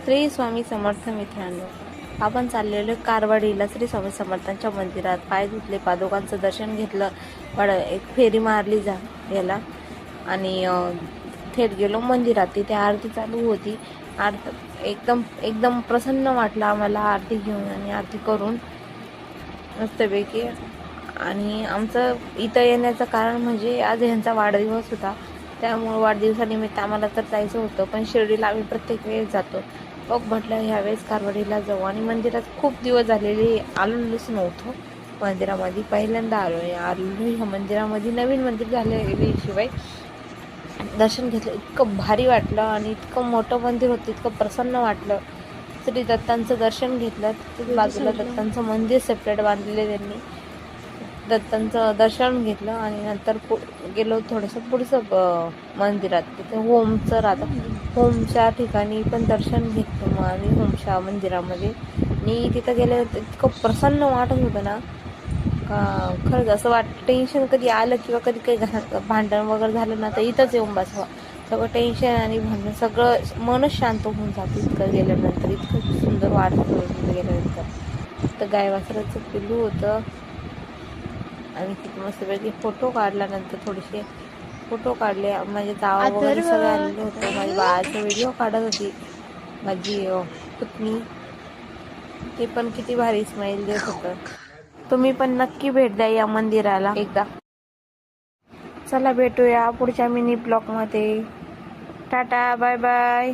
श्री स्वामी समर्थ मित्रांनो, आपण चाललेलो कारवाडीला श्री स्वामी समर्थांच्या मंदिरात. पाय धुतले, पादुकांचं दर्शन घेतलं, एक फेरी मारली याला आणि थेट गेलो मंदिरात. तिथे आरती चालू होती. एकदम प्रसन्न वाटलं आम्हाला आरती घेऊन आणि आरती करून मस्तपैकी. आणि आमचं इथं येण्याचं कारण म्हणजे आज ह्यांचा वाढदिवस होता, त्यामुळे वाढदिवसानिमित्त आम्हाला तर जायचं होतं. पण शिर्डीला आम्ही प्रत्येक वेळेस जातो. मग म्हटलं ह्यावेळेस कारवाडीला जाऊ. आणि मंदिरात खूप दिवस झालेले आलेलोच नव्हतो. मंदिरामध्ये पहिल्यांदा आलो ह्या मंदिरामध्ये. नवीन मंदिर झाले शिवाय दर्शन घेतलं, इतकं भारी वाटलं आणि इतकं मोठं मंदिर होतं, इतकं प्रसन्न वाटलं. श्री दत्तांचं दर्शन घेतलं. तिथे बाजूला दत्तांचं मंदिर सेपरेट बांधलेलं त्यांनी. दत्तांचं दर्शन घेतलं आणि नंतर गेलो थोडंसं पुढचं मंदिरात. तिथे होमचं राहतं, होमच्या ठिकाणी पण दर्शन घेतलं मग आम्ही होमच्या मंदिरामध्ये. मी तिथं गेले इतकं प्रसन्न वाटत होतं ना का खरंच असं टेन्शन कधी आलं किंवा कधी काही भांडण वगैरे झालं ना तर इथंच येऊन बसावं. सगळं टेन्शन आणि भांडण सगळं मनच शांत होऊन जातं इतकं गेल्यानंतर. इतकं सुंदर वाटत होतं तिथं गेल्यानंतर. तर गाय वासराचं पिल्लू होतं आणि तिथे मस्तपैकी फोटो काढल्यानंतर थोडेसे फोटो काढले. माझे जावा वगैरे सगळे आलेले होते. माझ्या बाळाचा व्हिडिओ काढत होती माझी पुतणी. ते पण किती भारी स्माईल देत होतं. तुम्ही पण नक्की भेट द्या या मंदिराला एकदा. चला भेटूया पुढच्या मिनी ब्लॉग मध्ये. Tata, bye bye.